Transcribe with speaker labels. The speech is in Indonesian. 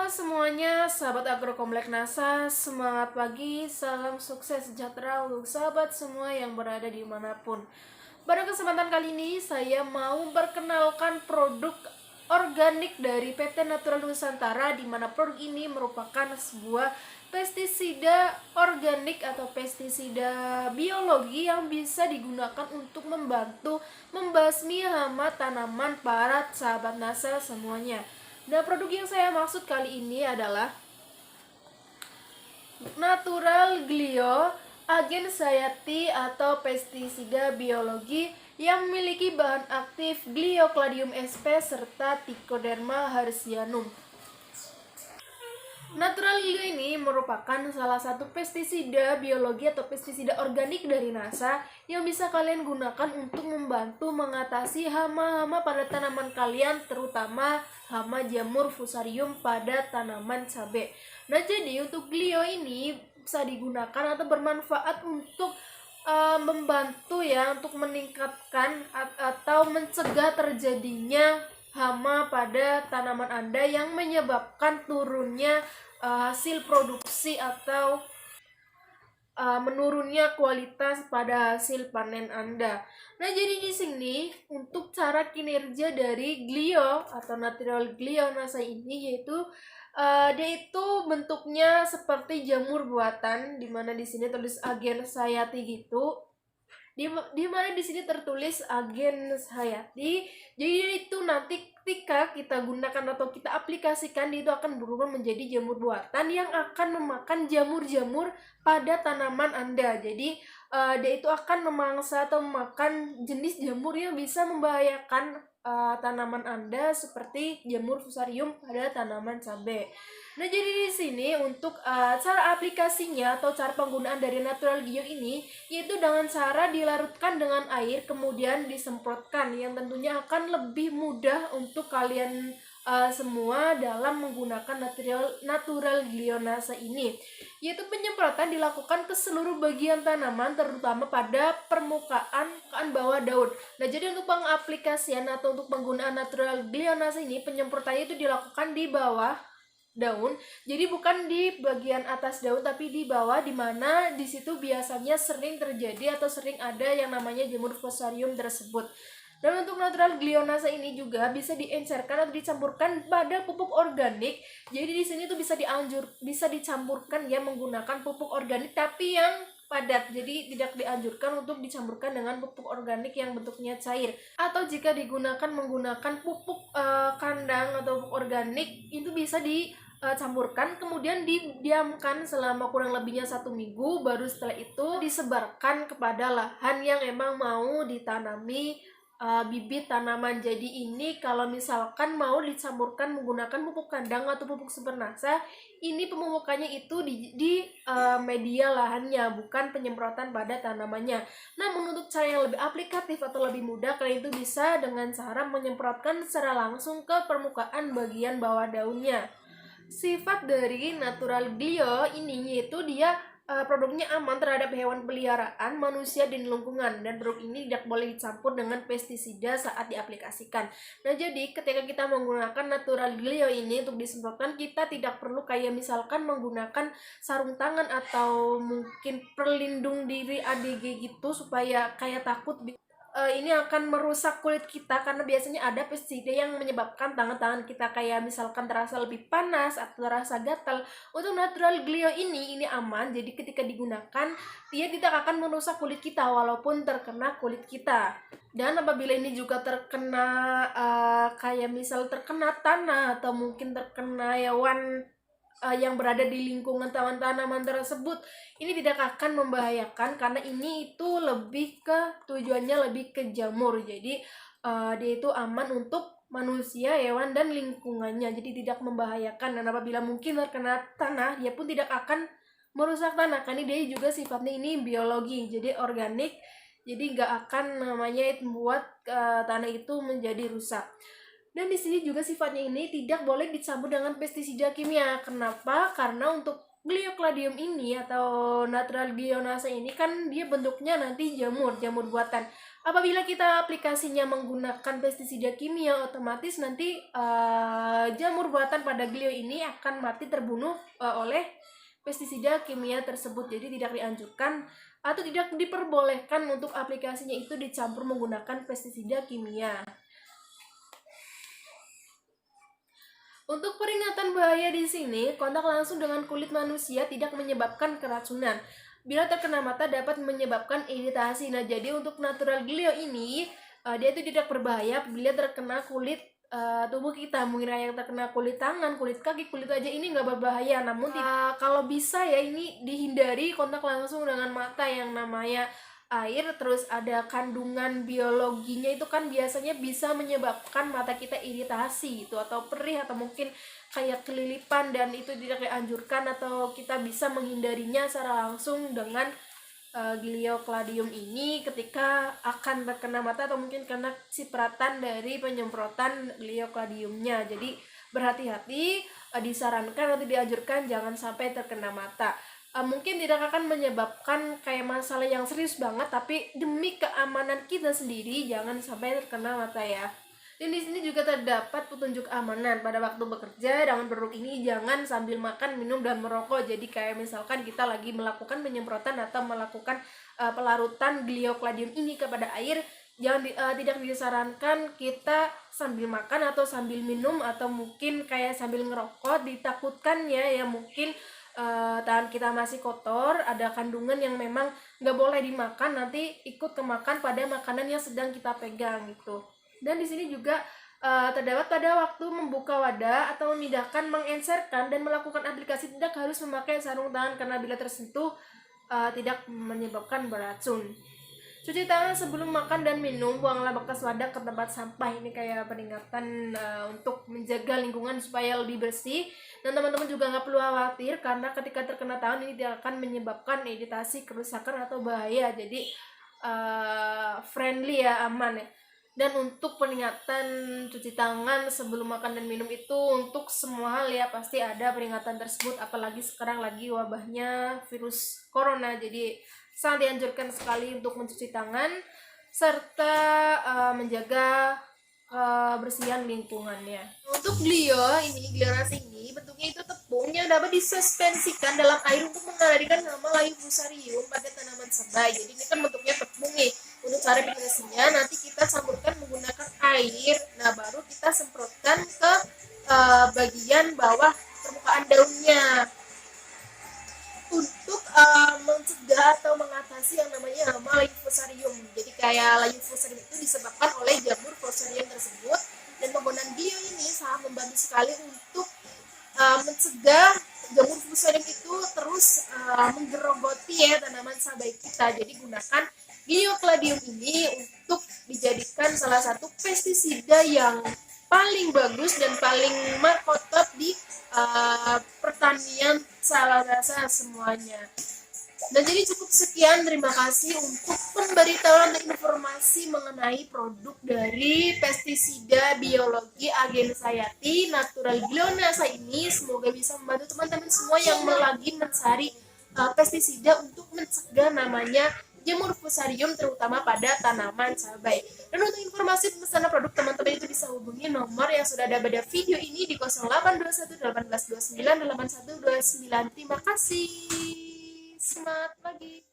Speaker 1: Halo semuanya, sahabat Agrokomplek NASA, semangat pagi, salam sukses sejahtera untuk sahabat semua yang berada dimanapun. Pada kesempatan kali ini, saya mau perkenalkan produk organik dari PT Natural Nusantara, di mana produk ini merupakan sebuah pestisida organik atau pestisida biologi yang bisa digunakan untuk membantu membasmi hama tanaman para sahabat NASA semuanya. Nah, produk yang saya maksud kali ini adalah Natural Glio, agen sayati atau pestisida biologi yang memiliki bahan aktif Gliocladium sp serta Trichoderma herbacearum. Natural Glio ini merupakan salah satu pestisida biologi atau pestisida organik dari NASA yang bisa kalian gunakan untuk membantu mengatasi hama-hama pada tanaman kalian, terutama hama jamur fusarium pada tanaman cabai. Nah, jadi untuk Glio ini bisa digunakan atau bermanfaat untuk membantu ya, untuk meningkatkan atau mencegah terjadinya hama pada tanaman Anda yang menyebabkan turunnya hasil produksi atau menurunnya kualitas pada hasil panen Anda. Nah, jadi di sini untuk cara kinerja dari Glio atau Natural Glionasa ini yaitu dia itu bentuknya seperti jamur buatan, di mana di sini tulis agen sayati gitu. Di mana di sini tertulis agen hayati. Jadi itu nanti ketika kita gunakan atau kita aplikasikan, itu akan berubah menjadi jamur buatan yang akan memakan jamur-jamur pada tanaman Anda. Jadi dia itu akan memangsa atau memakan jenis jamur yang bisa membahayakan tanaman Anda seperti jamur fusarium pada tanaman cabai. Nah, jadi di sini untuk cara aplikasinya atau cara penggunaan dari Natural Glio ini yaitu dengan cara dilarutkan dengan air kemudian disemprotkan, yang tentunya akan lebih mudah untuk kalian semua dalam menggunakan Natural Glionasa ini. Yaitu penyemprotan dilakukan ke seluruh bagian tanaman, terutama pada permukaan bawah daun. Nah, jadi untuk pengaplikasian atau untuk penggunaan Natural Glionasa ini, penyemprotannya itu dilakukan di bawah daun, jadi bukan di bagian atas daun tapi di bawah, di mana di situ biasanya sering terjadi atau sering ada yang namanya jamur fusarium tersebut. Dan untuk Natural Glionasa ini juga bisa diencerkan atau dicampurkan pada pupuk organik. Jadi di sini tuh bisa dicampurkan ya menggunakan pupuk organik tapi yang padat. Jadi tidak dianjurkan untuk dicampurkan dengan pupuk organik yang bentuknya cair. Atau jika digunakan menggunakan pupuk kandang atau pupuk organik, itu bisa dicampurkan kemudian didiamkan selama kurang lebihnya 1 minggu, baru setelah itu disebarkan kepada lahan yang emang mau ditanami bibit tanaman. Jadi ini kalau misalkan mau dicampurkan menggunakan pupuk kandang atau pupuk supernasa, ini pemupukannya itu di media lahannya, bukan penyemprotan pada tanamannya. Namun untuk cara yang lebih aplikatif atau lebih mudah, kalian itu bisa dengan cara menyemprotkan secara langsung ke permukaan bagian bawah daunnya. Sifat dari Natural Glio ini yaitu dia produknya aman terhadap hewan peliharaan, manusia, dan lingkungan, dan produk ini tidak boleh dicampur dengan pestisida saat diaplikasikan. Nah, jadi ketika kita menggunakan Natural Glio ini untuk disemprotkan, kita tidak perlu kayak misalkan menggunakan sarung tangan atau mungkin pelindung diri ADG gitu supaya kayak takut ini akan merusak kulit kita, karena biasanya ada pestisida yang menyebabkan tangan-tangan kita kayak misalkan terasa lebih panas atau terasa gatal. Untuk Natural Glio ini aman, jadi ketika digunakan dia tidak akan merusak kulit kita walaupun terkena kulit kita. Dan apabila ini juga terkena kayak misal terkena tanah atau mungkin terkena hewan yang berada di lingkungan tanaman tersebut, ini tidak akan membahayakan karena ini itu lebih ke tujuannya lebih ke jamur. Jadi dia itu aman untuk manusia, hewan, dan lingkungannya, jadi tidak membahayakan. Dan apabila mungkin terkena tanah, dia pun tidak akan merusak tanah karena dia juga sifatnya ini biologi, jadi organik, jadi nggak akan namanya membuat tanah itu menjadi rusak. Dan di sini juga sifatnya ini tidak boleh dicampur dengan pestisida kimia. Kenapa? Karena untuk Gliocladium ini atau Natural Glionasa ini kan dia bentuknya nanti jamur buatan. Apabila kita aplikasinya menggunakan pestisida kimia, otomatis nanti jamur buatan pada Glio ini akan mati terbunuh oleh pestisida kimia tersebut. Jadi tidak dianjurkan atau tidak diperbolehkan untuk aplikasinya itu dicampur menggunakan pestisida kimia. Untuk peringatan bahaya di sini, kontak langsung dengan kulit manusia tidak menyebabkan keracunan. Bila terkena mata dapat menyebabkan iritasi. Nah, jadi untuk natural glio ini dia itu tidak berbahaya bila terkena kulit tubuh kita. Mungkin yang terkena kulit tangan, kulit kaki, kulit wajah ini nggak berbahaya. Namun kalau bisa ya ini dihindari kontak langsung dengan mata yang namanya air, terus ada kandungan biologinya itu kan biasanya bisa menyebabkan mata kita iritasi itu atau perih atau mungkin kayak kelilipan, dan itu tidak dianjurkan atau kita bisa menghindarinya secara langsung dengan Gliocladium ini ketika akan terkena mata atau mungkin kena cipratan dari penyemprotan Gliocladiumnya. Jadi berhati-hati, disarankan atau dianjurkan jangan sampai terkena mata. Mungkin tidak akan menyebabkan kayak masalah yang serius banget, tapi demi keamanan kita sendiri jangan sampai terkena mata ya. Dan di sini juga terdapat petunjuk amanan pada waktu bekerja dengan produk ini. Jangan sambil makan, minum, dan merokok. Jadi kayak misalkan kita lagi melakukan penyemprotan atau melakukan pelarutan Gliocladium ini kepada air, tidak disarankan kita sambil makan atau sambil minum atau mungkin kayak sambil ngerokok. Ditakutkan ya mungkin tangan kita masih kotor, ada kandungan yang memang nggak boleh dimakan, nanti ikut kemakan pada makanan yang sedang kita pegang gitu. Dan di sini juga terdapat pada waktu membuka wadah atau memindahkan, mengenserkan, dan melakukan aplikasi tidak harus memakai sarung tangan karena bila tersentuh tidak menyebabkan beracun. Cuci tangan sebelum makan dan minum, buanglah bekas wadah ke tempat sampah. Ini kayak peringatan untuk menjaga lingkungan supaya lebih bersih. Dan teman-teman juga nggak perlu khawatir karena ketika terkena tangan ini tidak akan menyebabkan iritasi, kerusakan, atau bahaya. Jadi friendly ya, aman ya. Dan untuk peringatan cuci tangan sebelum makan dan minum itu untuk semua hal ya, pasti ada peringatan tersebut, apalagi sekarang lagi wabahnya virus corona. Jadi sangat dianjurkan sekali untuk mencuci tangan serta menjaga kebersihan lingkungannya. Untuk Glio nasi ini bentuknya itu tepung yang dapat disuspensikan dalam air untuk mengalirkan hama layu fusarium pada tanaman sebai. Jadi ini kan bentuknya tepung nih. Untuk cara bikinnya nanti kita campurkan menggunakan air. Nah, baru kita semprotkan ke bagian bawah permukaan daunnya untuk mencegah atau mengatasi yang namanya hama layu fusarium. Jadi kayak layu fusarium itu disebabkan oleh jamur fusarium tersebut, dan penggunaan Glio ini sangat membantu sekali untuk mencegah jamur fusarium itu terus menggerogoti ya tanaman sabai kita. Jadi gunakan Gliocladium ini untuk dijadikan salah satu pestisida yang paling bagus dan paling markotop di pertanian salah rasa semuanya. Dan jadi cukup sekian, terima kasih untuk pemberitahuan dan informasi mengenai produk dari pestisida biologi Agen Sayati Natural Glionasa ini. Semoga bisa membantu teman-teman semua yang lagi mencari pestisida untuk mencegah namanya jamur fusarium terutama pada tanaman cabai. Dan untuk informasi pemesanan produk, teman-teman itu bisa hubungi nomor yang sudah ada pada video ini di 0821 1829 8129. Terima kasih. Semangat pagi.